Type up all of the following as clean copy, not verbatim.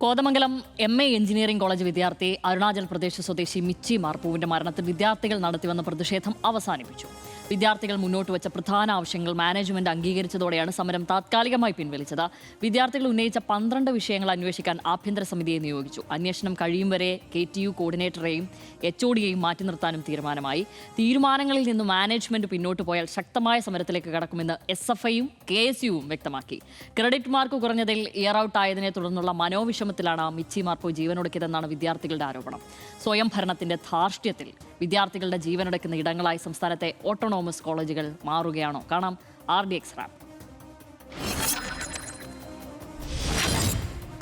Kothamangalam MA engineering college വിദ്യാർത്ഥി അരുണാചൽ പ്രദേശ് സ്വദേശി മിച്ചി മാർപ്പുവിന്റെ മരണത്തിൽ വിദ്യാർത്ഥികൾ നടത്തിവന്ന പ്രതിഷേധം അവസാനിപ്പിച്ചു. വിദ്യാർത്ഥികൾ മുന്നോട്ട് വെച്ച പ്രധാന ആവശ്യങ്ങൾ മാനേജ്മെന്റ് അംഗീകരിച്ചതോടെയാണ് സമരം താത്കാലികമായി പിൻവലിച്ചത്. വിദ്യാർത്ഥികൾ ഉന്നയിച്ച 12 വിഷയങ്ങൾ അന്വേഷിക്കാൻ ആഭ്യന്തര സമിതിയെ നിയോഗിച്ചു. അന്വേഷണം കഴിയും വരെ KTU കോർഡിനേറ്ററെയും HODയെയും മാറ്റി നിർത്താനും തീരുമാനമായി. തീരുമാനങ്ങളിൽ നിന്ന് മാനേജ്മെന്റ് പിന്നോട്ട് പോയാൽ ശക്തമായ സമരത്തിലേക്ക് കടക്കുമെന്ന് SFIയും KSUവും വ്യക്തമാക്കി. ക്രെഡിറ്റ് മാർക്ക് കുറഞ്ഞതിൽ ഇയർ ഔട്ട് ആയതിനെ തുടർന്നുള്ള മനോവിഷമത്തിലാണ് മിച്ചി മാർപ്പു ജീവനൊടുക്കിയതെന്നാണ് വിദ്യാർത്ഥികളുടെ ആരോപണം. സ്വയം ഭരണത്തിന്റെ ധാർഷ്ട്യത്തിൽ വിദ്യാർത്ഥികളുടെ ജീവനൊടുക്കുന്ന ഇടങ്ങളായി സംസ്ഥാനത്തെ ഓട്ടോണോമസ് കോളേജുകൾ മാറുകയാണോ? കാണാം RDX റാപ്പ്.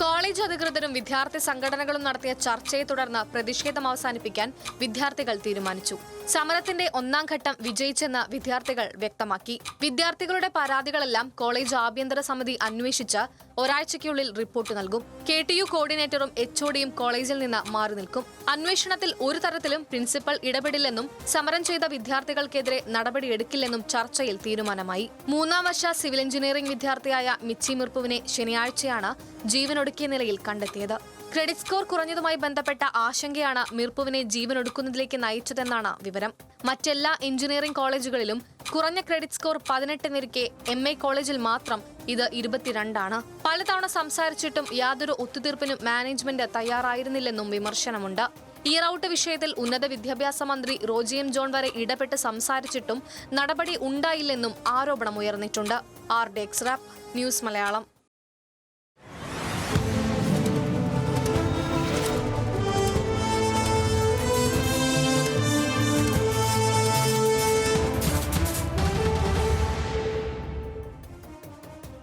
കോളേജ് അധികൃതരും വിദ്യാർത്ഥി സംഘടനകളും നടത്തിയ ചർച്ചയെ തുടർന്ന് പ്രതിഷേധം അവസാനിപ്പിക്കാൻ വിദ്യാർത്ഥികൾ തീരുമാനിച്ചു. സമരത്തിന്റെ 1ാം ഘട്ടം വിജയിച്ചെന്ന് വിദ്യാർത്ഥികൾ വ്യക്തമാക്കി. വിദ്യാർത്ഥികളുടെ പരാതികളെല്ലാം കോളേജ് ആഭ്യന്തര സമിതി അന്വേഷിച്ച് ഒരാഴ്ചയ്ക്കുള്ളിൽ റിപ്പോർട്ട് നൽകും. KTU കോർഡിനേറ്ററും HODയും കോളേജിൽ നിന്ന് മാറി നിൽക്കും. അന്വേഷണത്തിൽ ഒരു തരത്തിലും പ്രിൻസിപ്പൽ ഇടപെടില്ലെന്നും സമരം ചെയ്ത വിദ്യാർത്ഥികൾക്കെതിരെ നടപടിയെടുക്കില്ലെന്നും ചർച്ചയിൽ തീരുമാനമായി. 3ാം വർഷ സിവിൽ എഞ്ചിനീയറിംഗ് വിദ്യാർത്ഥിയായ മിച്ചി മിർപ്പുവിനെ ശനിയാഴ്ചയാണ് ജീവനൊടുക്കിയ നിലയിൽ കണ്ടെത്തിയത്. ക്രെഡിറ്റ് സ്കോർ കുറഞ്ഞതുമായി ബന്ധപ്പെട്ട ആശങ്കയാണ് മിർപ്പുവിനെ ജീവനൊടുക്കുന്നതിലേക്ക് നയിച്ചതെന്നാണ് വിവരം. മറ്റെല്ലാ എഞ്ചിനീയറിംഗ് കോളേജുകളിലും കുറഞ്ഞ ക്രെഡിറ്റ് സ്കോർ 18 നിരക്കെ MA കോളേജിൽ മാത്രം ഇത് 22 ആണ്. പലതവണ സംസാരിച്ചിട്ടും യാതൊരു ഒത്തുതീർപ്പിനും മാനേജ്മെന്റ് തയ്യാറായിരുന്നില്ലെന്നും വിമർശനമുണ്ട്. ഇയർ ഔട്ട് വിഷയത്തിൽ ഉന്നത വിദ്യാഭ്യാസ മന്ത്രി റോജി M. ജോൺ വരെ ഇടപെട്ട് സംസാരിച്ചിട്ടും നടപടി ഉണ്ടായില്ലെന്നും ആരോപണമുയർന്നിട്ടുണ്ട്. RDX റാപ്പ്, ന്യൂസ് മലയാളം.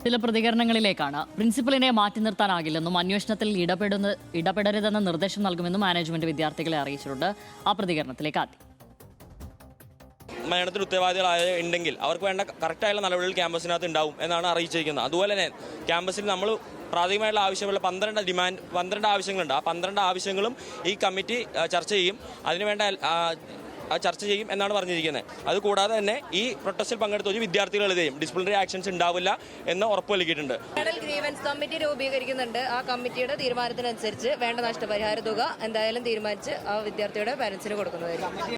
ചില പ്രതികരണങ്ങളിലേക്കാണ്. പ്രിൻസിപ്പലിനെ മാറ്റി നിർത്താനാകില്ലെന്നും അന്വേഷണത്തിൽ ഇടപെടരുതെന്ന നിർദ്ദേശം നൽകുമെന്നും മാനേജ്മെന്റ് വിദ്യാർത്ഥികളെ അറിയിച്ചിട്ടുണ്ട്. ആ പ്രതികരണത്തിലേക്ക് ആദ്യം. മരണത്തിന് ഉത്തരവാദികളായുണ്ടെങ്കിൽ അവർക്ക് വേണ്ട കറക്റ്റായുള്ള നടപടികൾ ക്യാമ്പസിനകത്ത് ഉണ്ടാവും എന്നാണ് അറിയിച്ചിരിക്കുന്നത്. അതുപോലെ തന്നെ ക്യാമ്പസിൽ നമ്മൾ പ്രാഥമികമായിട്ടുള്ള ആവശ്യമുള്ള 12 ആവശ്യങ്ങളുണ്ട്. ആ 12 ആവശ്യങ്ങളും ഈ കമ്മിറ്റി ചർച്ച ചെയ്യും. അതിനുവേണ്ട ചർച്ച ചെയ്യും എന്നാണ് പറഞ്ഞിരിക്കുന്നത്. അതുകൂടാതെ തന്നെ ഈ പ്രൊട്ടസ്റ്റിൽ പങ്കെടുത്ത ഒരു വിദ്യാർത്ഥികളെതിരെയും ഡിസിപ്ലിനറി ആക്ഷൻസ് ഉണ്ടാവില്ല എന്ന് ഉറപ്പ് നൽകിയിട്ടുണ്ട്. ഗ്രീവൻസ് കമ്മിറ്റി രൂപീകരിക്കുന്നുണ്ട്. ആ കമ്മിറ്റിയുടെ തീരുമാനത്തിനനുസരിച്ച് വേണ്ട നഷ്ടപരിഹാര തുക എന്തായാലും തീരുമാനിച്ച് ആ വിദ്യാർത്ഥിയുടെ പാരന്റ്സിന് കൊടുക്കുന്നതായിരിക്കും.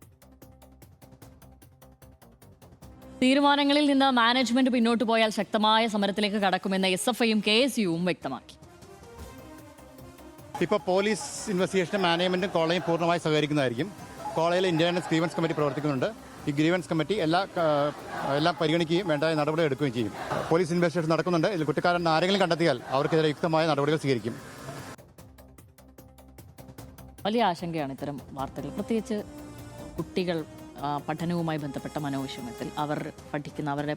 തീരുമാനങ്ങളിൽ നിന്ന് മാനേജ്മെന്റ് പിന്നോട്ട് പോയാൽ ശക്തമായ സമരത്തിലേക്ക് കടക്കുമെന്ന് SFIയും KSUവും വ്യക്തമാക്കി. ഇപ്പോൾ പോലീസ് ഇൻവെസ്റ്റിഗേഷൻ മാനേജ്മെന്റും കോളേജും പൂർണ്ണമായി സഹകരിക്കുന്നതായിരിക്കും. കോളേജിലെ ഇന്റേണൽ ഗ്രീവൻസ് കമ്മിറ്റി പ്രവർത്തിക്കുന്നുണ്ട്. ഈ ഗ്രീവൻസ് കമ്മിറ്റി എല്ലാം പരിഗണിക്കുകയും വേണ്ട നടപടി എടുക്കുകയും ചെയ്യും. പോലീസ് ഇൻവെസ്റ്റിഗേഷൻ നടക്കുന്നുണ്ട്. ഇതിൽ കുറ്റക്കാരൻ ആരെങ്കിലും കണ്ടെത്തിയാൽ അവർക്കെതിരെ യുക്തമായ നടപടികൾ സ്വീകരിക്കും. വലിയ ആശങ്കയാണ് ഇത്തരം വാർത്തകൾ, പ്രത്യേകിച്ച് കുട്ടികൾ പഠനവുമായി ബന്ധപ്പെട്ട മനോവിഷമത്തിൽ, അവരെ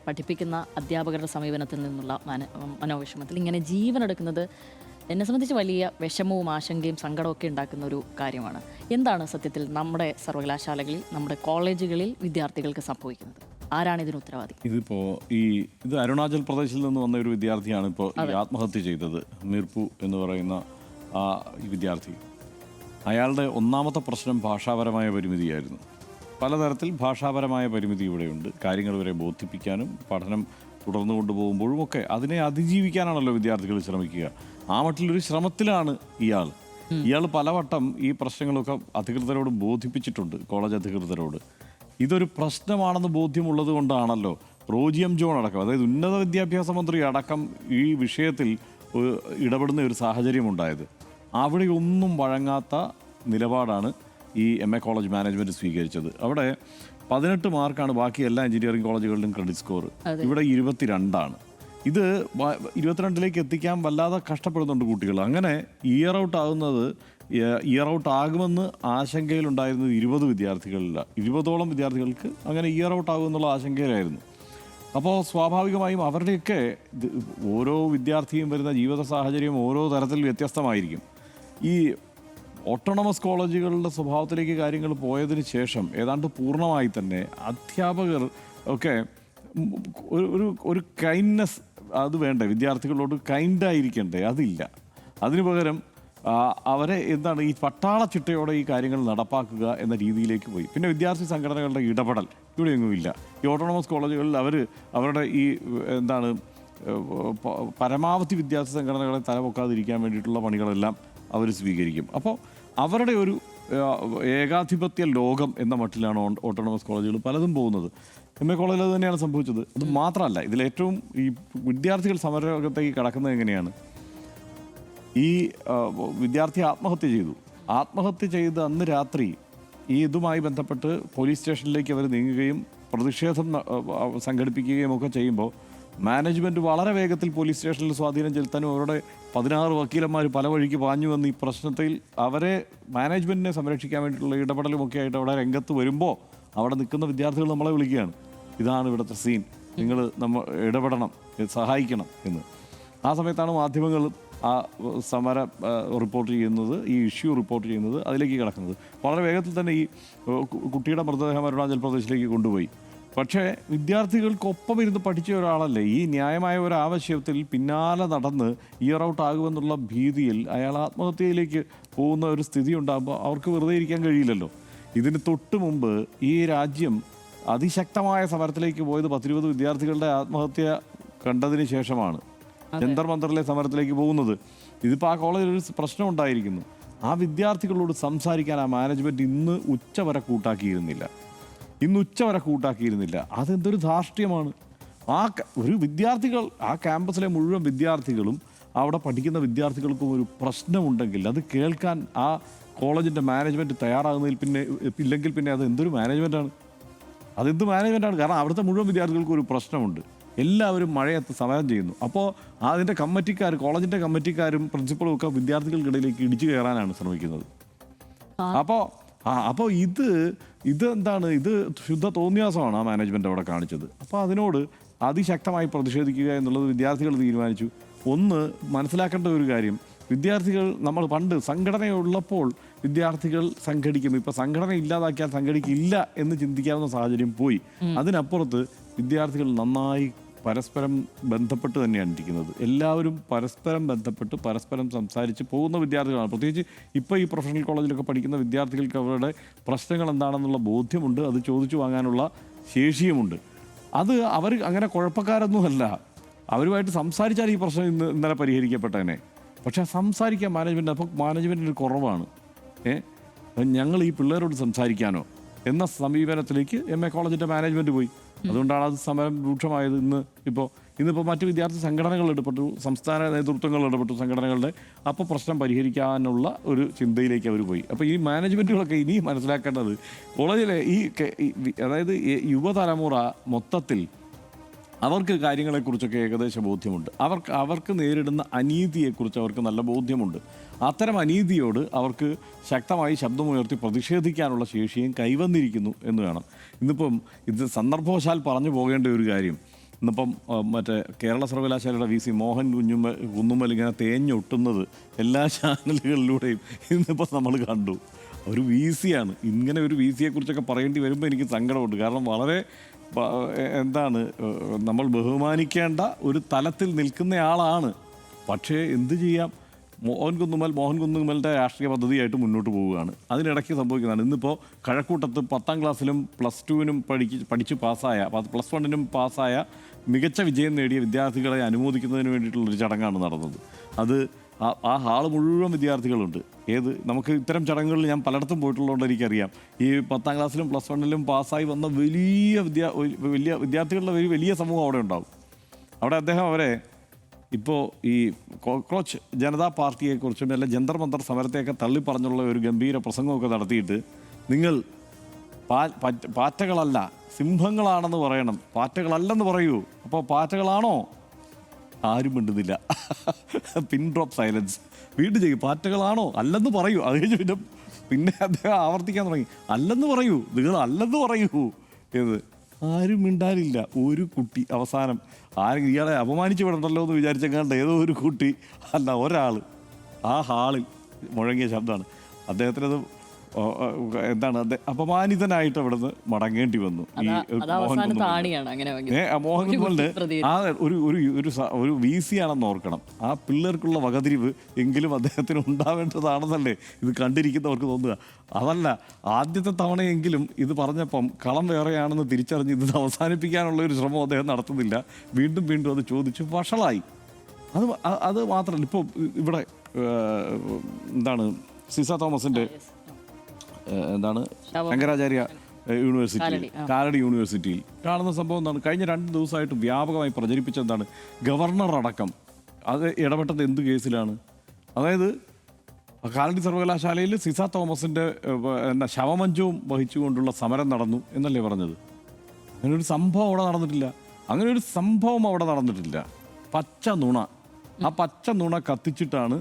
പഠിപ്പിക്കുന്ന അധ്യാപകരുടെ സമീപനത്തിൽ നിന്നുള്ള മനോവിഷമത്തിൽ ഇങ്ങനെ ജീവനെടുക്കുന്നത് എന്നെ സംബന്ധിച്ച് വലിയ വിഷമവും ആശങ്കയും സങ്കടമൊക്കെ ഉണ്ടാക്കുന്ന ഒരു കാര്യമാണ്. എന്താണ് സത്യത്തിൽ നമ്മുടെ സർവകലാശാലകളിൽ, നമ്മുടെ കോളേജുകളിൽ വിദ്യാർത്ഥികൾക്ക് സംഭവിക്കുന്നത്? ആരാണ് ഇതിന് ഉത്തരവാദി? ഇത് അരുണാചൽ പ്രദേശിൽ നിന്ന് വന്ന ഒരു വിദ്യാർത്ഥിയാണ് ഇപ്പോൾ ആത്മഹത്യ ചെയ്തത്. മിർപ്പു എന്ന് പറയുന്ന ആ വിദ്യാർത്ഥി. അയാളുടെ ഒന്നാമത്തെ പ്രശ്നം ഭാഷാപരമായ പരിമിതിയായിരുന്നു. പലതരത്തിൽ ഭാഷാപരമായ പരിമിതി ഇവിടെയുണ്ട്. കാര്യങ്ങൾ വരെ ബോധിപ്പിക്കാനും പഠനം തുടർന്നു കൊണ്ടുപോകുമ്പോഴും ഒക്കെ അതിനെ അതിജീവിക്കാനാണല്ലോ വിദ്യാർത്ഥികൾ ശ്രമിക്കുക. ആ മട്ടിലൊരു ശ്രമത്തിലാണ് ഇയാൾ പലവട്ടം ഈ പ്രശ്നങ്ങളൊക്കെ അധികൃതരോട് ബോധിപ്പിച്ചിട്ടുണ്ട്. കോളേജ് അധികൃതരോട് ഇതൊരു പ്രശ്നമാണെന്ന് ബോധ്യമുള്ളത് കൊണ്ടാണല്ലോ റോജി M. ജോൺ അടക്കം, അതായത് ഉന്നത വിദ്യാഭ്യാസ മന്ത്രി അടക്കം ഈ വിഷയത്തിൽ ഇടപെടുന്ന ഒരു സാഹചര്യം ഉണ്ടായത്. അവിടെ ഒന്നും വഴങ്ങാത്ത നിലപാടാണ് ഈ MA കോളേജ് മാനേജ്മെൻറ്റ് സ്വീകരിച്ചത്. അവിടെ 18 മാർക്കാണ് ബാക്കി എല്ലാ എഞ്ചിനീയറിംഗ് കോളേജുകളിലും ക്രെഡിറ്റ് സ്കോർ. ഇവിടെ 22 ഇത് 22ലേക്ക് എത്തിക്കാൻ വല്ലാതെ കഷ്ടപ്പെടുന്നുണ്ട് കുട്ടികൾ. അങ്ങനെ ഇയർ ഔട്ട് ആകുമെന്ന് ആശങ്കയിലുണ്ടായിരുന്നത് 20 വിദ്യാർത്ഥികളില്ല. 20ഓളം വിദ്യാർത്ഥികൾക്ക് അങ്ങനെ ഇയർ ഔട്ട് ആകുമെന്നുള്ള ആശങ്കയിലായിരുന്നു. അപ്പോൾ സ്വാഭാവികമായും അവരുടെയൊക്കെ ഓരോ വിദ്യാർത്ഥിയും വരുന്ന ജീവിത സാഹചര്യം ഓരോ തരത്തിൽ വ്യത്യസ്തമായിരിക്കും. ഈ ഓട്ടോണമസ് കോളേജുകളുടെ സ്വഭാവത്തിലേക്ക് കാര്യങ്ങൾ പോയതിന് ശേഷം ഏതാണ്ട് പൂർണ്ണമായി തന്നെ അധ്യാപകർ ഒക്കെ ഒരു കൈൻഡ്നെസ് അത് വേണ്ടേ, വിദ്യാർത്ഥികളോട് കൈൻഡായിരിക്കണ്ടേ? അതില്ല. അതിനു പകരം അവരെ ഈ പട്ടാള ചിട്ടയോടെ ഈ കാര്യങ്ങൾ നടപ്പാക്കുക എന്ന രീതിയിലേക്ക് പോയി. പിന്നെ വിദ്യാർത്ഥി സംഘടനകളുടെ ഇടപെടൽ ഇവിടെയൊന്നുമില്ല. ഈ ഓട്ടോണമസ് കോളേജുകളിൽ അവരുടെ പരമാവധി വിദ്യാർത്ഥി സംഘടനകളെ തലപൊക്കാതിരിക്കാൻ വേണ്ടിയിട്ടുള്ള പണികളെല്ലാം അവർ സ്വീകരിക്കും. അപ്പോൾ അവരുടെ ഒരു ഏകാധിപത്യ ലോകം എന്ന മട്ടിലാണ് ഓട്ടോണമസ് കോളേജുകൾ പലതും പോകുന്നത്. MA കോളേജിൽ അത് തന്നെയാണ് സംഭവിച്ചത്. അത് മാത്രമല്ല, ഇതിലേറ്റവും ഈ വിദ്യാർത്ഥികൾ സമരരംഗത്തേക്ക് കടക്കുന്നത് എങ്ങനെയാണ്? ഈ വിദ്യാർത്ഥി ആത്മഹത്യ ചെയ്ത് അന്ന് രാത്രി ഈ ഇതുമായി ബന്ധപ്പെട്ട് പോലീസ് സ്റ്റേഷനിലേക്ക് അവർ നീങ്ങുകയും പ്രതിഷേധം സംഘടിപ്പിക്കുകയും ഒക്കെ ചെയ്യുമ്പോൾ മാനേജ്മെൻറ്റ് വളരെ വേഗത്തിൽ പോലീസ് സ്റ്റേഷനിൽ സ്വാധീനം ചെലുത്താനും അവരുടെ 16 വക്കീലന്മാർ പല വഴിക്ക് പാഞ്ഞു വന്ന് ഈ പ്രശ്നത്തിൽ അവരെ മാനേജ്മെൻറ്റിനെ സംരക്ഷിക്കാൻ വേണ്ടിയിട്ടുള്ള ഇടപെടലുമൊക്കെ ആയിട്ട് അവിടെ രംഗത്ത് വരുമ്പോൾ അവിടെ നിൽക്കുന്ന വിദ്യാർത്ഥികൾ നമ്മളെ വിളിക്കുകയാണ്, ഇതാണ് ഇവിടുത്തെ സീൻ, നിങ്ങൾ ഇടപെടണം, സഹായിക്കണം എന്ന്. ആ സമയത്താണ് മാധ്യമങ്ങൾ ആ സമരം റിപ്പോർട്ട് ചെയ്യുന്നത്, ഈ ഇഷ്യൂ റിപ്പോർട്ട് ചെയ്യുന്നത്, അതിലേക്ക് കിടക്കുന്നത്. വളരെ വേഗത്തിൽ തന്നെ ഈ കുട്ടിയുടെ മൃതദേഹം അരുണാചൽ പ്രദേശിലേക്ക് കൊണ്ടുപോയി. പക്ഷേ വിദ്യാർത്ഥികൾക്കൊപ്പം ഇരുന്ന് പഠിച്ച ഒരാളല്ലേ ഈ ന്യായമായ ഒരു ആവശ്യത്തിൽ പിന്നാലെ നടന്ന് ഇയർ ഔട്ട് ആകുമെന്നുള്ള ഭീതിയിൽ അയാൾ ആത്മഹത്യയിലേക്ക് പോകുന്ന ഒരു സ്ഥിതി ഉണ്ടാകുമ്പോൾ അവർക്ക് വെറുതെ ഇരിക്കാൻ കഴിയില്ലല്ലോ. ഇതിന് തൊട്ട് മുമ്പ് ഈ രാജ്യം അതിശക്തമായ സമരത്തിലേക്ക് പോയത് 10-20 വിദ്യാർത്ഥികളുടെ ആത്മഹത്യ കണ്ടതിന് ശേഷമാണ് ജന്തർ മന്ദറിലെ സമരത്തിലേക്ക് പോകുന്നത്. ഇതിപ്പോൾ ആ കോളേജിൽ ഒരു പ്രശ്നം ഉണ്ടായിരിക്കുന്നു. ആ വിദ്യാർത്ഥികളോട് സംസാരിക്കാൻ ആ മാനേജ്മെൻറ്റ് ഇന്ന് ഉച്ചവരെ കൂട്ടാക്കിയിരുന്നില്ല. അതെന്തൊരു ധാർഷ്ട്യമാണ്. ഒരു വിദ്യാർത്ഥികൾ, ആ ക്യാമ്പസിലെ മുഴുവൻ വിദ്യാർത്ഥികളും അവിടെ പഠിക്കുന്ന വിദ്യാർത്ഥികൾക്കും ഒരു പ്രശ്നമുണ്ടെങ്കിൽ അത് കേൾക്കാൻ ആ കോളേജിൻ്റെ മാനേജ്മെൻറ്റ് ഇല്ലെങ്കിൽ പിന്നെ അത് എന്തൊരു മാനേജ്മെൻറ്റാണ്? കാരണം അവിടുത്തെ മുഴുവൻ വിദ്യാർത്ഥികൾക്കും ഒരു പ്രശ്നമുണ്ട്. എല്ലാവരും മഴയത്ത് സമരം ചെയ്യുന്നു. അപ്പോൾ അതിൻ്റെ കോളേജിൻ്റെ കമ്മിറ്റിക്കാരും പ്രിൻസിപ്പളും ഒക്കെ വിദ്യാർത്ഥികൾക്കിടയിലേക്ക് ഇടിച്ചു കയറാനാണ് ശ്രമിക്കുന്നത്. അപ്പോൾ ഇത് എന്താണ്? ഇത് ശുദ്ധ തോന്നിയാസമാണ് ആ മാനേജ്മെൻറ്റ് അവിടെ കാണിച്ചത്. അപ്പോൾ അതിനോട് അതിശക്തമായി പ്രതിഷേധിക്കുക എന്നുള്ളത് വിദ്യാർത്ഥികൾ തീരുമാനിച്ചു. ഒന്ന് മനസ്സിലാക്കേണ്ട ഒരു കാര്യം, വിദ്യാർത്ഥികൾ നമ്മൾ പണ്ട് സംഘടനയുള്ളപ്പോൾ വിദ്യാർത്ഥികൾ സംഘടിക്കുന്നു. ഇപ്പോൾ സംഘടന ഇല്ലാതാക്കിയാൽ സംഘടിക്കില്ല എന്ന് ചിന്തിക്കാവുന്ന സാഹചര്യം പോയി. അതിനപ്പുറത്ത് വിദ്യാർത്ഥികൾ നന്നായി പരസ്പരം ബന്ധപ്പെട്ട് തന്നെയാണ് ഇരിക്കുന്നത്. എല്ലാവരും പരസ്പരം ബന്ധപ്പെട്ട് പരസ്പരം സംസാരിച്ച് പോകുന്ന വിദ്യാർത്ഥികളാണ്. പ്രത്യേകിച്ച് ഇപ്പോൾ ഈ പ്രൊഫഷണൽ കോളേജിലൊക്കെ പഠിക്കുന്ന വിദ്യാർത്ഥികൾക്ക് അവരുടെ പ്രശ്നങ്ങൾ എന്താണെന്നുള്ള ബോധ്യമുണ്ട്, അത് ചോദിച്ചു വാങ്ങാനുള്ള ശേഷിയുമുണ്ട്. അത് അവർ അങ്ങനെ കുഴപ്പക്കാരൊന്നുമല്ല. അവരുമായിട്ട് സംസാരിച്ചാൽ ഈ പ്രശ്നം ഇന്നലെ പരിഹരിക്കപ്പെട്ടതിനെ. പക്ഷേ സംസാരിക്കാൻ മാനേജ്മെൻറ്റിന് കുറവാണ്. ഞങ്ങൾ ഈ പിള്ളേരോട് സംസാരിക്കാനോ എന്ന സമീപനത്തിലേക്ക് MA കോളേജിൻ്റെ മാനേജ്മെൻറ്റ് പോയി. അതുകൊണ്ടാണ് അത് സമരം രൂക്ഷമായത്. ഇന്നിപ്പോൾ മറ്റ് വിദ്യാർത്ഥി സംഘടനകൾ ഇടപെട്ടു, സംസ്ഥാന നേതൃത്വങ്ങൾ ഇടപെട്ടു സംഘടനകളുടെ. അപ്പോൾ പ്രശ്നം പരിഹരിക്കാനുള്ള ഒരു ചിന്തയിലേക്ക് അവർ പോയി. അപ്പോൾ ഈ മാനേജ്മെൻറ്റുകളൊക്കെ ഇനി മനസ്സിലാക്കേണ്ടത് കോളേജിലെ അതായത് യുവതലമുറ മൊത്തത്തിൽ അവർക്ക് കാര്യങ്ങളെക്കുറിച്ചൊക്കെ ഏകദേശ ബോധ്യമുണ്ട്. അവർക്ക് നേരിടുന്ന അനീതിയെക്കുറിച്ച് അവർക്ക് നല്ല ബോധ്യമുണ്ട്. അത്തരം അനീതിയോട് അവർക്ക് ശക്തമായി ശബ്ദമുയർത്തി പ്രതിഷേധിക്കാനുള്ള ശേഷിയും കൈവന്നിരിക്കുന്നു എന്ന് വേണം. ഇന്നിപ്പം ഇത് സന്ദർഭവശാൽ പറഞ്ഞു പോകേണ്ട ഒരു കാര്യം, ഇന്നിപ്പം മറ്റേ കേരള സർവകലാശാലയുടെ VC മോഹൻ കുന്നുമ്മൽ ഇങ്ങനെ തേഞ്ഞൊട്ടുന്നത് എല്ലാ ചാനലുകളിലൂടെയും ഇന്നിപ്പോൾ നമ്മൾ കണ്ടു. ഒരു VC-യാണ്. ഇങ്ങനെ ഒരു VC-യെക്കുറിച്ചൊക്കെ പറയേണ്ടി വരുമ്പോൾ എനിക്ക് സങ്കടമുണ്ട്. കാരണം വളരെ നമ്മൾ ബഹുമാനിക്കേണ്ട ഒരു തലത്തിൽ നിൽക്കുന്നയാളാണ്. പക്ഷേ എന്ത് ചെയ്യാം, മോഹൻ കുന്നുമ്മലിൻ്റെ രാഷ്ട്രീയ പദ്ധതിയായിട്ട് മുന്നോട്ട് പോവുകയാണ്. അതിനിടയ്ക്ക് സംഭവിക്കുന്നതാണ്. ഇന്നിപ്പോൾ കഴക്കൂട്ടത്ത് 10ാം ക്ലാസ്സിലും +2-നും പഠിച്ച് പാസ്സായ, +1-നും പാസ്സായ മികച്ച വിജയം നേടിയ വിദ്യാർത്ഥികളെ അനുമോദിക്കുന്നതിന് വേണ്ടിയിട്ടുള്ളൊരു ചടങ്ങാണ് നടന്നത്. അത് ആ ഹാള് മുഴുവൻ വിദ്യാർത്ഥികളുണ്ട്. നമുക്ക് ഇത്തരം ചടങ്ങുകളിൽ ഞാൻ പലയിടത്തും പോയിട്ടുള്ളതുകൊണ്ട് എനിക്കറിയാം. ഈ 10ാം ക്ലാസ്സിലും +1-ലും പാസ്സായി വന്ന വലിയ വിദ്യാർത്ഥികളുടെ ഒരു വലിയ സമൂഹം അവിടെ ഉണ്ടാവും. അവിടെ അദ്ദേഹം അവരെ ഇപ്പോൾ ഈ കോക്രോച്ച് ജനതാ പാർട്ടിയെക്കുറിച്ചും അല്ല ജന്തർ മന്ദർ സമരത്തെയൊക്കെ തള്ളിപ്പറഞ്ഞുള്ള ഒരു ഗംഭീര പ്രസംഗമൊക്കെ നടത്തിയിട്ട്, നിങ്ങൾ പാറ്റകളല്ല സിംഹങ്ങളാണെന്ന് പറയണം, പാറ്റകളല്ലെന്ന് പറയൂ. അപ്പോൾ പാറ്റകളാണോ? ആരും മിണ്ടുന്നില്ല. പിൻ ഡ്രോപ്പ് സൈലൻസ്. വീണ്ടും ചെയ്യും, പാറ്റകളാണോ? അല്ലെന്ന് പറയൂ. അത് കഴിഞ്ഞ് പിന്നെ അദ്ദേഹം ആവർത്തിക്കാൻ തുടങ്ങി, അല്ലെന്ന് പറയൂ, നിങ്ങൾ അല്ലെന്ന് പറയൂ എന്ന്. ആരും മിണ്ടാനില്ല. ഒരു കുട്ടി അവസാനം ഇയാളെ അപമാനിച്ചു വിടണ്ടല്ലോ എന്ന് വിചാരിച്ചെങ്ങാണ്ട് ഏതോ ഒരു കുട്ടി ഒരാൾ ആ ഹാളിൽ മുഴങ്ങിയ ശബ്ദമാണ്. അദ്ദേഹത്തിനത് അപമാനിതനായിട്ട് അവിടെ നിന്ന് മടങ്ങേണ്ടി വന്നു. മോഹൻ കുന്നുമ്മലിന് ഒരു VC-ആണെന്ന് ഓർക്കണം. ആ പിള്ളേർക്കുള്ള വകതിരിവ് എങ്കിലും അദ്ദേഹത്തിന് ഉണ്ടാവേണ്ടതാണെന്നല്ലേ ഇത് കണ്ടിരിക്കുന്നവർക്ക് തോന്നുക. അതല്ല, ആദ്യത്തെ തവണയെങ്കിലും ഇത് പറഞ്ഞപ്പം കളം വേറെയാണെന്ന് തിരിച്ചറിഞ്ഞ് ഇത് അവസാനിപ്പിക്കാനുള്ള ഒരു ശ്രമം അദ്ദേഹം നടത്തുന്നില്ല. വീണ്ടും അത് ചോദിച്ച് വഷളായി. അത് മാത്രമല്ല, ഇപ്പോൾ ഇവിടെ എന്താണ് സിസ തോമസിൻ്റെ എന്താണ് ശങ്കരാചാര്യ യൂണിവേഴ്സിറ്റി, കാലടി യൂണിവേഴ്സിറ്റിയിൽ കാണുന്ന സംഭവം എന്താണ്? കഴിഞ്ഞ 2 ദിവസമായിട്ട് വ്യാപകമായി പ്രചരിപ്പിച്ച എന്താണ്? ഗവർണർ അടക്കം അത് ഇടപെട്ടത് എന്ത് കേസിലാണ്? അതായത് കാലടി സർവകലാശാലയിൽ സിസ തോമസിൻ്റെ ശവമഞ്ചവും വഹിച്ചുകൊണ്ടുള്ള സമരം നടന്നു എന്നല്ലേ പറഞ്ഞത്? അങ്ങനെ ഒരു സംഭവം അവിടെ നടന്നിട്ടില്ല. അങ്ങനെ ഒരു സംഭവം അവിടെ നടന്നിട്ടില്ല. പച്ച നുണ. ആ പച്ച നുണ കത്തിച്ചിട്ടാണ്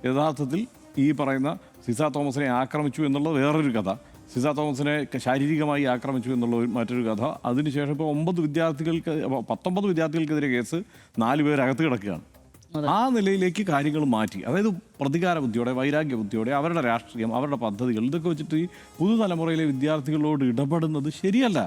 യഥാർത്ഥത്തിൽ ഈ പറയുന്ന സിസ തോമസിനെ ആക്രമിച്ചു എന്നുള്ളത് വേറൊരു കഥ, സിസ തോമസിനെ ശാരീരികമായി ആക്രമിച്ചു എന്നുള്ള മറ്റൊരു കഥ. അതിനുശേഷം ഇപ്പോൾ 19 വിദ്യാർത്ഥികൾക്കെതിരെ കേസ്, 4 പേർ അകത്ത് കിടക്കുകയാണ്. ആ നിലയിലേക്ക് കാര്യങ്ങൾ മാറ്റി. അതായത് പ്രതികാര ബുദ്ധിയോടെ, വൈരാഗ്യ ബുദ്ധിയോടെ അവരുടെ രാഷ്ട്രീയം, അവരുടെ പദ്ധതികൾ, ഇതൊക്കെ വെച്ചിട്ട് ഈ പുതുതലമുറയിലെ വിദ്യാർത്ഥികളോട് ഇടപെടുന്നത് ശരിയല്ല.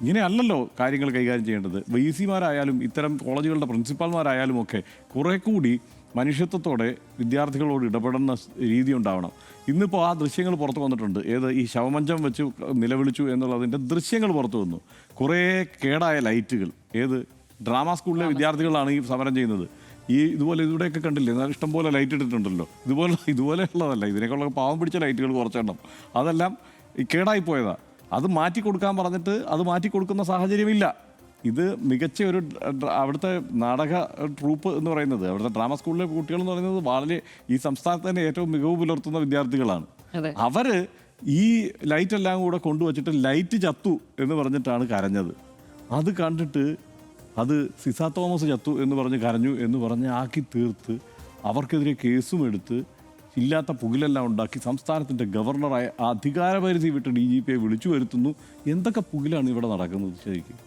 ഇങ്ങനെയല്ലല്ലോ കാര്യങ്ങൾ കൈകാര്യം ചെയ്യേണ്ടത്. VC-മാരായാലും ഇത്തരം കോളേജുകളുടെ പ്രിൻസിപ്പാൾമാരായാലും ഒക്കെ കുറേ കൂടി മനുഷ്യത്വത്തോടെ വിദ്യാർത്ഥികളോട് ഇടപെടുന്ന രീതി ഉണ്ടാവണം. ഇന്നിപ്പോൾ ആ ദൃശ്യങ്ങൾ പുറത്തു വന്നിട്ടുണ്ട്. ഈ ശവമഞ്ചം വെച്ച് നിലവിളിച്ചു എന്നുള്ളതിൻ്റെ ദൃശ്യങ്ങൾ പുറത്തു വന്നു. കുറേ കേടായ ലൈറ്റുകൾ, ഡ്രാമ സ്കൂളിലെ വിദ്യാർത്ഥികളാണ് ഈ സമരം ചെയ്യുന്നത്. ഇവിടെയൊക്കെ കണ്ടില്ലേ, എന്നാൽ ഇഷ്ടംപോലെ ലൈറ്റ് ഇട്ടിട്ടുണ്ടല്ലോ. ഇതുപോലെയുള്ളതല്ല, ഇതിനേക്കുള്ള പാവം പിടിച്ച ലൈറ്റുകൾ കുറച്ചെണ്ണം, അതെല്ലാം കേടായിപ്പോയതാണ്. അത് മാറ്റി കൊടുക്കാൻ പറഞ്ഞിട്ട് അത് മാറ്റി കൊടുക്കുന്ന സാഹചര്യമില്ല. ഇത് മികച്ച ഒരു അവിടുത്തെ നാടക ട്രൂപ്പ് എന്ന് പറയുന്നത്, അവിടുത്തെ ഡ്രാമ സ്കൂളിലെ കുട്ടികൾ എന്ന് പറയുന്നത് വളരെ ഈ സംസ്ഥാനത്ത് തന്നെ ഏറ്റവും മികവ് പുലർത്തുന്ന വിദ്യാർത്ഥികളാണ്. അവർ ഈ ലൈറ്റ് എല്ലാം കൂടെ കൊണ്ടുവച്ചിട്ട് ലൈറ്റ് ചത്തു എന്ന് പറഞ്ഞിട്ടാണ് കരഞ്ഞത്. അത് കണ്ടിട്ട് അത് സിസ തോമസ് ചത്തു എന്ന് പറഞ്ഞ് കരഞ്ഞു എന്ന് പറഞ്ഞ് ആക്കി തീർത്ത് അവർക്കെതിരെ കേസും എടുത്ത് ഇല്ലാത്ത പുകിലെല്ലാം ഉണ്ടാക്കി സംസ്ഥാനത്തിൻ്റെ ഗവർണറായ അധികാരപരിധി വിട്ട് DGPയെ വിളിച്ചു വരുത്തുന്നു. എന്തൊക്കെ പുകിലാണ് ഇവിടെ നടക്കുന്നത്? ശരിക്കും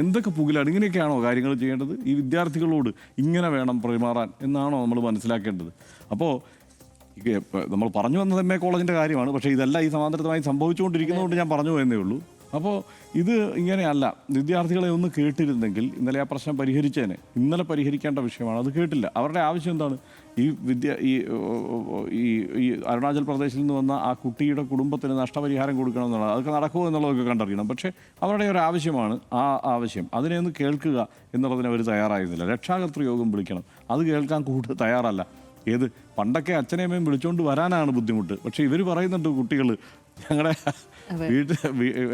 എന്തൊക്കെ പുകിലാണ്? ഇങ്ങനെയൊക്കെയാണോ കാര്യങ്ങൾ ചെയ്യേണ്ടത്? ഈ വിദ്യാർത്ഥികളോട് ഇങ്ങനെ വേണം പെരുമാറാൻ എന്നാണോ നമ്മൾ മനസ്സിലാക്കേണ്ടത്? അപ്പോൾ നമ്മൾ പറഞ്ഞു വന്നത് MA കോളേജിൻ്റെ കാര്യമാണ്. പക്ഷേ ഇതെല്ലാം ഈ സമാന്തരമായി സംഭവിച്ചുകൊണ്ടിരിക്കുന്നതുകൊണ്ട് ഞാൻ പറഞ്ഞു എന്നേ ഉള്ളൂ. അപ്പോൾ ഇത് ഇങ്ങനെയല്ല. വിദ്യാർത്ഥികളെ ഒന്ന് കേട്ടിരുന്നെങ്കിൽ ഇന്നലെ ആ പ്രശ്നം പരിഹരിച്ചേനെ. ഇന്നലെ പരിഹരിക്കേണ്ട വിഷയമാണ്, അത് കേട്ടില്ല. അവരുടെ ആവശ്യം എന്താണ്? ഈ അരുണാചൽ പ്രദേശിൽ നിന്ന് വന്ന ആ കുട്ടിയുടെ കുടുംബത്തിന് നഷ്ടപരിഹാരം കൊടുക്കണം എന്നുള്ളത്, അതൊക്കെ നടക്കുമോ എന്നുള്ളതൊക്കെ കണ്ടറിയണം. പക്ഷേ അവരുടെ ഒരു ആവശ്യമാണ് ആ ആവശ്യം. അതിനെ ഒന്ന് കേൾക്കുക എന്നുള്ളതിന് അവർ തയ്യാറായിരുന്നില്ല. രക്ഷാകർതൃ യോഗം വിളിക്കണം, അത് കേൾക്കാൻ തയ്യാറല്ല. പണ്ടൊക്കെ അച്ഛനെയും വിളിച്ചുകൊണ്ട് വരാനാണ് ബുദ്ധിമുട്ട്. പക്ഷേ ഇവർ പറയുന്നുണ്ട്, കുട്ടികൾ ഞങ്ങളുടെ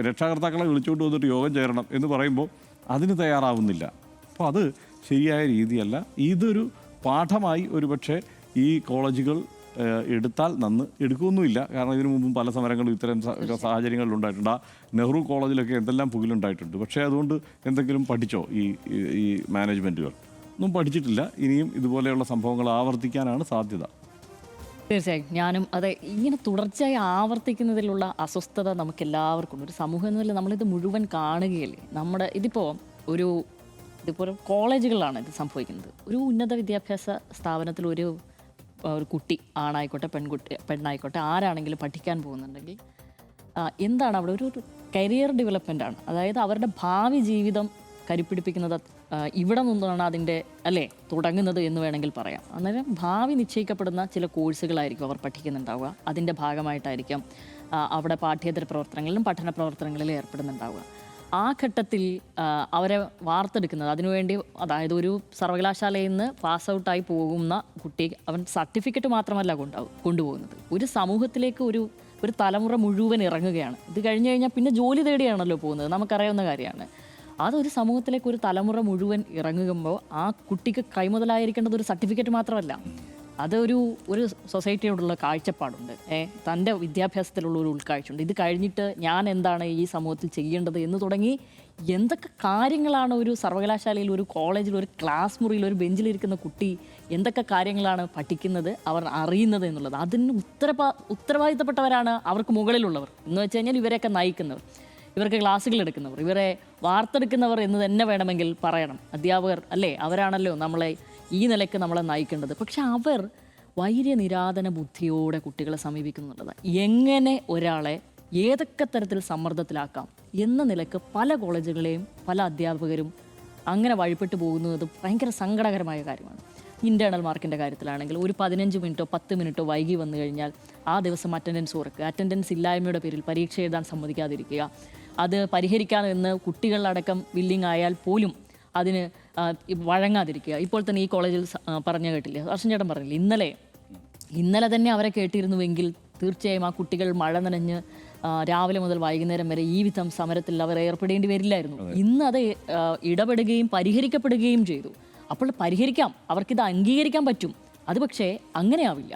രക്ഷാകർത്താക്കളെ വിളിച്ചുകൊണ്ട് വന്നിട്ട് യോഗം ചേരണം എന്ന് പറയുമ്പോൾ അതിന് തയ്യാറാവുന്നില്ല. അപ്പോൾ അത് ശരിയായ രീതിയല്ല. ഇതൊരു പാഠമായി ഒരുപക്ഷെ ഈ കോളേജുകൾ എടുത്താൽ എടുക്കുകയൊന്നുമില്ല. കാരണം ഇതിനു മുമ്പും പല സമരങ്ങളും ഇത്തരം സാഹചര്യങ്ങളിൽ ഉണ്ടായിട്ടുണ്ട്. ആ നെഹ്റു കോളേജിലൊക്കെ എന്തെല്ലാം പുകിലുണ്ടായിട്ടുണ്ട്. പക്ഷേ അതുകൊണ്ട് എന്തെങ്കിലും പഠിച്ചോ ഈ മാനേജ്മെൻറ്റുകൾ? ഒന്നും പഠിച്ചിട്ടില്ല. ഇനിയും ഇതുപോലെയുള്ള സംഭവങ്ങൾ ആവർത്തിക്കാനാണ് സാധ്യത. തീർച്ചയായും ഞാനും അതെ. ഇങ്ങനെ തുടർച്ചയായി ആവർത്തിക്കുന്നതിലുള്ള അസ്വസ്ഥത നമുക്ക് എല്ലാവർക്കും ഒരു സമൂഹം എന്നതിൽ നമ്മളിത് മുഴുവൻ കാണുകയല്ലേ. ഇതുപോലെ കോളേജുകളിലാണ് ഇത് സംഭവിക്കുന്നത്. ഒരു ഉന്നത വിദ്യാഭ്യാസ സ്ഥാപനത്തിൽ ഒരു കുട്ടി, ആണായിക്കോട്ടെ പെണ്ണായിക്കോട്ടെ, ആരാണെങ്കിലും പഠിക്കാൻ പോകുന്നുണ്ടെങ്കിൽ എന്താണ് അവിടെ ഒരു കരിയർ ഡെവലപ്മെൻ്റ് ആണ്. അതായത് അവരുടെ ഭാവി ജീവിതം കരുപ്പിടിപ്പിക്കുന്നത് ഇവിടെ നിന്നാണ് അതിൻ്റെ തുടങ്ങുന്നത് എന്ന് വേണമെങ്കിൽ പറയാം. അന്നേരം ഭാവി നിശ്ചയിക്കപ്പെടുന്ന ചില കോഴ്സുകളായിരിക്കും അവർ പഠിക്കുന്നുണ്ടാവുക. അതിൻ്റെ ഭാഗമായിട്ടായിരിക്കും അവിടെ പാഠ്യേതര പ്രവർത്തനങ്ങളിലും പഠന പ്രവർത്തനങ്ങളിലും ഏർപ്പെടുന്നുണ്ടാവുക. ആ ഘട്ടത്തിൽ അവരെ വാർത്തെടുക്കുന്നത് അതിനുവേണ്ടി, അതായത് ഒരു സർവകലാശാലയിൽ നിന്ന് പാസ് ഔട്ടായി പോകുന്ന കുട്ടി അവൻ സർട്ടിഫിക്കറ്റ് മാത്രമല്ല കൊണ്ടുപോകുന്നത്, ഒരു സമൂഹത്തിലേക്ക് ഒരു തലമുറ മുഴുവൻ ഇറങ്ങുകയാണ്. ഇത് കഴിഞ്ഞ് കഴിഞ്ഞാൽ പിന്നെ ജോലി തേടിയാണല്ലോ പോകുന്നത്, നമുക്കറിയാവുന്ന കാര്യമാണ്. അതൊരു സമൂഹത്തിലേക്ക് ഒരു തലമുറ മുഴുവൻ ഇറങ്ങുമ്പോൾ ആ കുട്ടിക്ക് കൈമുതലായിരിക്കേണ്ടത് ഒരു സർട്ടിഫിക്കറ്റ് മാത്രമല്ല, അതൊരു സൊസൈറ്റിയോടുള്ള കാഴ്ചപ്പാടുണ്ട്, തൻ്റെ വിദ്യാഭ്യാസത്തിലുള്ള ഒരു ഉൾക്കാഴ്ചയുണ്ട്. ഇത് കഴിഞ്ഞിട്ട് ഞാൻ എന്താണ് ഈ സമൂഹത്തിൽ ചെയ്യേണ്ടത് എന്ന് തുടങ്ങി എന്തൊക്കെ കാര്യങ്ങളാണ് ഒരു സർവകലാശാലയിൽ, ഒരു കോളേജിൽ, ഒരു ക്ലാസ് മുറിയിൽ, ഒരു ബെഞ്ചിലിരിക്കുന്ന കുട്ടി എന്തൊക്കെ കാര്യങ്ങളാണ് പഠിക്കുന്നത്, അവർ അറിയുന്നത് എന്നുള്ളത്. അതിന് ഉത്തരവാദിത്തപ്പെട്ടവരാണ് അവർക്ക് മുകളിലുള്ളവർ എന്ന് വെച്ച് കഴിഞ്ഞാൽ ഇവരെയൊക്കെ നയിക്കുന്നവർ, ഇവർക്ക് ക്ലാസ്സുകൾ എടുക്കുന്നവർ, ഇവരെ വാർത്തെടുക്കുന്നവർ എന്ന് തന്നെ വേണമെങ്കിൽ പറയണം. അധ്യാപകർ അവരാണല്ലോ നമ്മളെ ഈ നിലയ്ക്ക് നമ്മളെ നയിക്കേണ്ടത്. പക്ഷെ അവർ വൈര്യനിരാധന ബുദ്ധിയോടെ കുട്ടികളെ സമീപിക്കുന്നുള്ളത്. എങ്ങനെ ഒരാളെ ഏതൊക്കെ തരത്തിൽ സമ്മർദ്ദത്തിലാക്കാം എന്ന നിലയ്ക്ക് പല കോളേജുകളെയും പല അധ്യാപകരും അങ്ങനെ വഴിപ്പെട്ടു പോകുന്നത് ഭയങ്കര സങ്കടകരമായ കാര്യമാണ്. ഇൻറ്റേർണൽ മാർക്കിൻ്റെ കാര്യത്തിലാണെങ്കിൽ ഒരു 15 മിനിറ്റോ 10 മിനിറ്റോ വൈകി വന്നു കഴിഞ്ഞാൽ ആ ദിവസം അറ്റൻഡൻസ് കുറയ്ക്കുക, അറ്റൻഡൻസ് ഇല്ലായ്മയുടെ പേരിൽ പരീക്ഷ എഴുതാൻ സമ്മതിക്കാതിരിക്കുക, അത് പരിഹരിക്കാമെന്ന് കുട്ടികളടക്കം വില്ലിങ് ആയാൽ പോലും അതിന് വഴങ്ങാതിരിക്കുക. ഇപ്പോൾ തന്നെ ഈ കോളേജിൽ പറഞ്ഞു കേട്ടില്ലേ, ഹർഷൻ ചേട്ടൻ പറഞ്ഞില്ലേ, ഇന്നലെ ഇന്നലെ തന്നെ അവരെ കേട്ടിരുന്നുവെങ്കിൽ തീർച്ചയായും ആ കുട്ടികൾ മഴ നനഞ്ഞ് രാവിലെ മുതൽ വൈകുന്നേരം വരെ ഈ വിധം സമരത്തിൽ അവർ ഏർപ്പെടേണ്ടി വരില്ലായിരുന്നു. ഇന്ന് അത് ഇടപെടുകയും പരിഹരിക്കപ്പെടുകയും ചെയ്തു. അപ്പോൾ പരിഹരിക്കാം, അവർക്കിത് അംഗീകരിക്കാൻ പറ്റും. അത് പക്ഷേ അങ്ങനെയാവില്ല.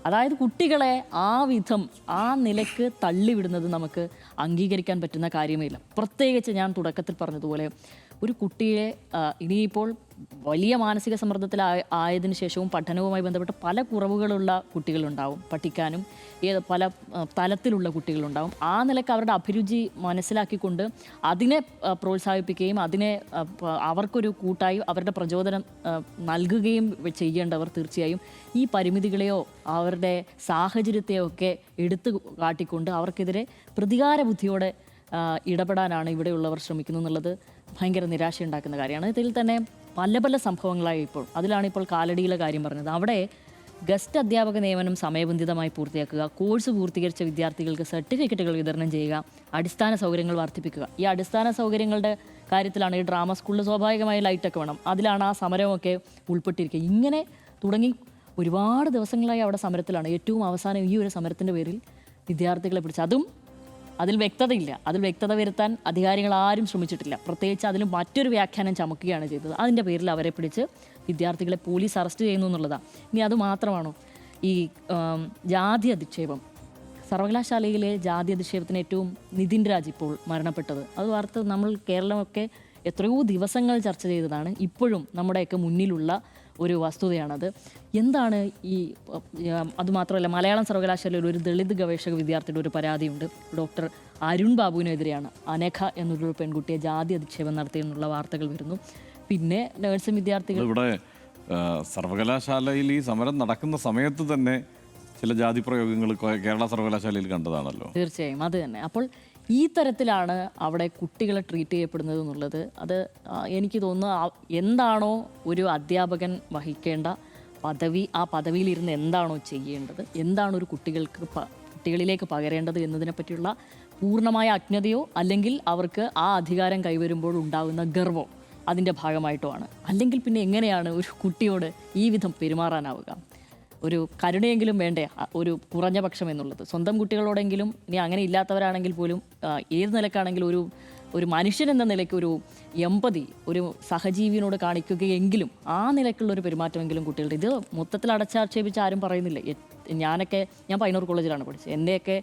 അതായത് കുട്ടികളെ ആ വിധം ആ നിലയ്ക്ക് തള്ളിവിടുന്നത് നമുക്ക് അംഗീകരിക്കാൻ പറ്റുന്ന കാര്യമേ ഇല്ല. പ്രത്യേകിച്ച് ഞാൻ തുടക്കത്തിൽ പറഞ്ഞതുപോലെ ഒരു കുട്ടിയെ ഇനിയിപ്പോൾ വലിയ മാനസിക സമ്മർദ്ദത്തിലായതിനു ശേഷവും പഠനവുമായി ബന്ധപ്പെട്ട് പല കുറവുകളുള്ള കുട്ടികളുണ്ടാവും, പഠിക്കാനും പല തലത്തിലുള്ള കുട്ടികളുണ്ടാവും. ആ നിലയ്ക്ക് അവരുടെ അഭിരുചി മനസ്സിലാക്കിക്കൊണ്ട് അതിനെ പ്രോത്സാഹിപ്പിക്കുകയും അതിനെ അവർക്കൊരു കൂട്ടായി അവരുടെ പ്രചോദനം നൽകുകയും ചെയ്യേണ്ടവർ തീർച്ചയായും ഈ പരിമിതികളെയോ അവരുടെ സാഹചര്യത്തെയോ ഒക്കെ എടുത്തു കാട്ടിക്കൊണ്ട് അവർക്കെതിരെ പ്രതികാര ബുദ്ധിയോടെ ഇടപെടാനാണ് ഇവിടെയുള്ളവർ ശ്രമിക്കുന്നു എന്നുള്ളത് ഭയങ്കര നിരാശയുണ്ടാക്കുന്ന കാര്യമാണ്. ഇതിൽ തന്നെ പല പല സംഭവങ്ങളായി ഇപ്പോൾ അതിലാണ് ഇപ്പോൾ കാലടിയിലെ കാര്യം പറഞ്ഞത്. അവിടെ ഗസ്റ്റ് അധ്യാപക നിയമനം സമയബന്ധിതമായി പൂർത്തിയാക്കുക, കോഴ്സ് പൂർത്തീകരിച്ച വിദ്യാർത്ഥികൾക്ക് സർട്ടിഫിക്കറ്റുകൾ വിതരണം ചെയ്യുക, അടിസ്ഥാന സൗകര്യങ്ങൾ വർദ്ധിപ്പിക്കുക. ഈ അടിസ്ഥാന സൗകര്യങ്ങളുടെ കാര്യത്തിലാണ് ഈ ഡ്രാമ സ്കൂളിൽ സ്വാഭാവികമായി ലൈറ്റൊക്കെ വേണം, അതിലാണ് ആ സമരമൊക്കെ ഉൾപ്പെട്ടിരിക്കുക. ഇങ്ങനെ തുടങ്ങി ഒരുപാട് ദിവസങ്ങളായി അവിടെ സമരത്തിലാണ്. ഏറ്റവും അവസാനം ഈ ഒരു സമരത്തിൻ്റെ പേരിൽ വിദ്യാർത്ഥികളെ പിടിച്ച്, അതും അതിൽ വ്യക്തതയില്ല, അതിൽ വ്യക്തത വരുത്താൻ അധികാരികൾ ആരും ശ്രമിച്ചിട്ടില്ല. പ്രത്യേകിച്ച് അതിൽ മറ്റൊരു വ്യാഖ്യാനം ചമക്കുകയാണ് ചെയ്തത്. അതിൻ്റെ പേരിൽ അവരെ പിടിച്ച് വിദ്യാർത്ഥികളെ പോലീസ് അറസ്റ്റ് ചെയ്യുന്നു എന്നുള്ളതാണ്. ഇനി അതുമാത്രമാണോ ഈ ജാതി അധിക്ഷേപം? സർവകലാശാലയിലെ ജാതി അധിക്ഷേപത്തിന് ഏറ്റവും നിതിൻ രാജ് ഇപ്പോൾ മരണപ്പെട്ടത്, അത് വാർത്ത നമ്മൾ കേരളമൊക്കെ എത്രയോ ദിവസങ്ങൾ ചർച്ച ചെയ്തതാണ്. ഇപ്പോഴും നമ്മുടെയൊക്കെ മുന്നിലുള്ള ഒരു വസ്തുതയാണത്. എന്താണ് ഈ അതുമാത്രമല്ല, മലയാളം സർവകലാശാലയിൽ ഒരു ദളിത് ഗവേഷക വിദ്യാർത്ഥിയുടെ ഒരു പരാതിയുണ്ട്. ഡോക്ടർ അരുൺ ബാബുവിനെതിരെയാണ്. അനഘ എന്നൊരു പെൺകുട്ടിയെ ജാതി അധിക്ഷേപം നടത്തിയെന്നുള്ള വാർത്തകൾ വരുന്നു. പിന്നെ നഴ്സിംഗ് വിദ്യാർത്ഥികൾ ഇവിടെ സർവകലാശാലയിൽ ഈ സമരം നടക്കുന്ന സമയത്ത് തന്നെ ചില ജാതി പ്രയോഗങ്ങൾ കേരള സർവകലാശാലയിൽ കണ്ടതാണല്ലോ. തീർച്ചയായും അത് തന്നെ. അപ്പോൾ ഈ തരത്തിലാണ് അവിടെ കുട്ടികളെ ട്രീറ്റ് ചെയ്യപ്പെടുന്നത് എന്നുള്ളത്. അത് എനിക്ക് തോന്നുന്നു എന്താണോ ഒരു അധ്യാപകൻ വഹിക്കേണ്ട പദവി, ആ പദവിയിലിരുന്ന് എന്താണോ ചെയ്യേണ്ടത്, എന്താണ് ഒരു കുട്ടികളിലേക്ക് പകരേണ്ടത് എന്നതിനെ പറ്റിയുള്ള പൂർണ്ണമായ അജ്ഞതയോ അല്ലെങ്കിൽ അവർക്ക് ആ അധികാരം കൈവരുമ്പോൾ ഉണ്ടാകുന്ന ഗർവോ അതിൻ്റെ ഭാഗമായിട്ടോ ആണ്. അല്ലെങ്കിൽ പിന്നെ എങ്ങനെയാണ് ഒരു കുട്ടിയോട് ഈ വിധം പെരുമാറാനാവുക? ഒരു കരുണയെങ്കിലും വേണ്ടേ ഒരു കുറഞ്ഞ പക്ഷം എന്നുള്ളത്? സ്വന്തം കുട്ടികളോടെങ്കിലും, ഇനി അങ്ങനെ ഇല്ലാത്തവരാണെങ്കിൽ പോലും ഏത് നിലക്കാണെങ്കിലും ഒരു മനുഷ്യൻ എന്ന നിലയ്ക്ക് ഒരു എമ്പതി ഒരു സഹജീവിയോട് കാണിക്കുകയെങ്കിലും ആ നിലയ്ക്കുള്ളൊരു പെരുമാറ്റമെങ്കിലും കുട്ടികളുടെ. ഇത് മൊത്തത്തിൽ അടച്ചാക്ഷേപിച്ച് ആരും പറയുന്നില്ല. ഞാൻ പയ്യന്നൂർ കോളേജിലാണ് പഠിച്ചത്. എന്നെയൊക്കെ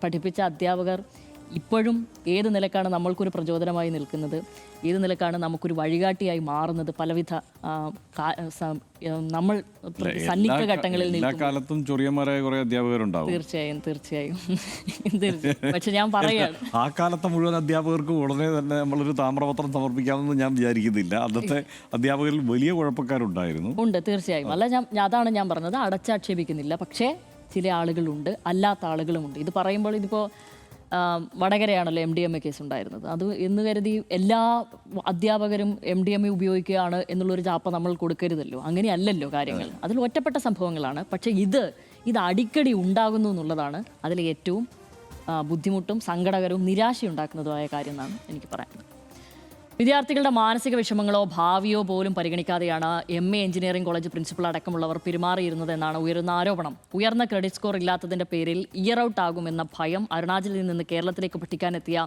പഠിപ്പിച്ച അധ്യാപകർ ഇപ്പോഴും ഏത് നിലക്കാണ് നമ്മൾക്കൊരു പ്രചോദനമായി നിൽക്കുന്നത്, ഏത് നിലക്കാണ് നമുക്കൊരു വഴികാട്ടിയായി മാറുന്നത്, പലവിധ നമ്മൾ സന്നിഗ്ധ ഘട്ടങ്ങളിൽ കാലത്തും ചൊറിയന്മാരായ കുറെ അധ്യാപകരുണ്ടാവും. തീർച്ചയായും. പക്ഷെ ഞാൻ പറയുകയാണ്, ആ കാലത്തെ മുഴുവൻ അധ്യാപകർക്കും ഉടനെ തന്നെ നമ്മളൊരു താമ്രപത്രം സമർപ്പിക്കാമെന്ന് ഞാൻ വിചാരിക്കുന്നില്ല. അന്നത്തെ അധ്യാപകരിൽ വലിയ കുഴപ്പക്കാരുണ്ടായിരുന്നു. ഉണ്ട്, തീർച്ചയായും. അല്ല, അതാണ് ഞാൻ പറഞ്ഞത്, അടച്ചാക്ഷേപിക്കുന്നില്ല. പക്ഷേ ചില ആളുകളുണ്ട്, അല്ലാത്ത ആളുകളുമുണ്ട്. ഇത് പറയുമ്പോൾ ഇതിപ്പോൾ വടകരയാണല്ലോ MDMA കേസ് ഉണ്ടായിരുന്നത്. അത് എന്ന് കരുതി എല്ലാ അധ്യാപകരും MDMA ഉപയോഗിക്കുകയാണ് എന്നുള്ളൊരു ചാപ്പ നമ്മൾ കൊടുക്കരുതല്ലോ. അങ്ങനെയല്ലല്ലോ കാര്യങ്ങൾ. അതിൽ ഒറ്റപ്പെട്ട സംഭവങ്ങളാണ്. പക്ഷേ ഇത് അടിക്കടി ഉണ്ടാകുന്നു എന്നുള്ളതാണ് അതിൽ ഏറ്റവും ബുദ്ധിമുട്ടും സങ്കടകരവും നിരാശയുണ്ടാക്കുന്നതുമായ കാര്യം എന്നാണ് എനിക്ക് പറയാനുള്ളത്. വിദ്യാർത്ഥികളുടെ മാനസിക വിഷമങ്ങളോ ഭാവിയോ പോലും പരിഗണിക്കാതെയാണ് MA എഞ്ചിനീയറിംഗ് കോളേജ് പ്രിൻസിപ്പൽ അടക്കമുള്ളവർ പെരുമാറിയിരുന്നതെന്നാണ് ഉയരുന്ന ആരോപണം. ഉയർന്ന ക്രെഡിറ്റ് സ്കോർ ഇല്ലാത്തതിന്റെ പേരിൽ ഇയർ ഔട്ട് ആകുമെന്ന ഭയം അരുണാചലിൽ നിന്ന് കേരളത്തിലേക്ക് പഠിക്കാനെത്തിയ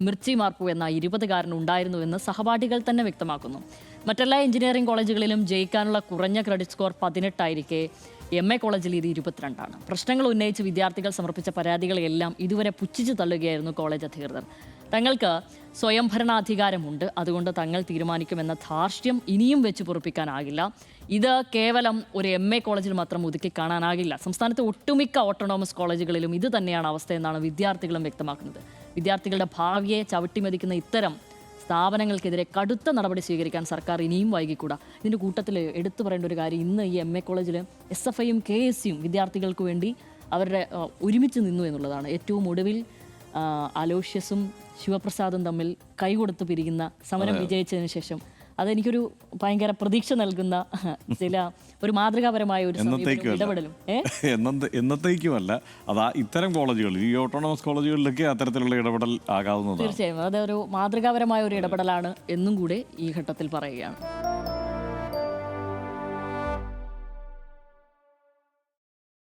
മിർച്ചി മാർപ്പു എന്ന 20-കാരൻ ഉണ്ടായിരുന്നുവെന്ന് സഹപാഠികൾ തന്നെ വ്യക്തമാക്കുന്നു. മറ്റെല്ലാ എഞ്ചിനീയറിംഗ് കോളേജുകളിലും ജയിക്കാനുള്ള കുറഞ്ഞ ക്രെഡിറ്റ് സ്കോർ 18 ആയിരിക്കെ MA കോളേജിൽ ഇത് 22 പ്രശ്നങ്ങൾ ഉന്നയിച്ച് വിദ്യാർത്ഥികൾ സമർപ്പിച്ച പരാതികളെല്ലാം ഇതുവരെ പുച്ഛിച്ചു തള്ളുകയായിരുന്നു കോളേജ് അധികൃതർ. തങ്ങൾക്ക് സ്വയംഭരണാധികാരമുണ്ട്, അതുകൊണ്ട് തങ്ങൾ തീരുമാനിക്കുമെന്ന ധാർഷ്ട്യം ഇനിയും വെച്ച് പൊറുപ്പിക്കാനാകില്ല. ഇത് കേവലം ഒരു MA കോളേജിൽ മാത്രം ഒതുക്കി കാണാനാകില്ല. സംസ്ഥാനത്തെ ഒട്ടുമിക്ക ഓട്ടോണോമസ് കോളേജുകളിലും ഇത് തന്നെയാണ് അവസ്ഥയെന്നാണ് വിദ്യാർത്ഥികളും വ്യക്തമാക്കുന്നത്. വിദ്യാർത്ഥികളുടെ ഭാവിയെ ചവിട്ടിമെതിക്കുന്ന ഇത്തരം സ്ഥാപനങ്ങൾക്കെതിരെ കടുത്ത നടപടി സ്വീകരിക്കാൻ സർക്കാർ ഇനിയും വൈകിക്കൂടാ. ഇതിൻ്റെ കൂട്ടത്തിൽ എടുത്തു പറയേണ്ട ഒരു കാര്യം, ഇന്ന് ഈ MA കോളേജിൽ SFIയും KSUം വിദ്യാർത്ഥികൾക്ക് വേണ്ടി അവരുടെ ഒരുമിച്ച് നിന്നു എന്നുള്ളതാണ്. ഏറ്റവും ഒടുവിൽ അലോഷ്യസും ശിവപ്രസാദും തമ്മിൽ കൈകൊടുത്ത് പിരിയുന്ന സമരം വിജയിച്ചതിന് ശേഷം അതെനിക്കൊരു ഭയങ്കര പ്രതീക്ഷ നൽകുന്ന ഒരു മാതൃകാപരമായ ഒരു ഇടപെടലും എന്നത്തേക്കുമല്ല. അതാ ഇത്തരം കോളേജുകളിൽ, ഈ ഓട്ടോണമസ് കോളേജുകളിലൊക്കെ അത്തരത്തിലുള്ള ഇടപെടൽ ആകാവുന്നതാണ്. തീർച്ചയായും അതൊരു മാതൃകാപരമായ ഒരു ഇടപെടലാണ് എന്നും കൂടെ ഈ ഘട്ടത്തിൽ പറയുകയാണ്.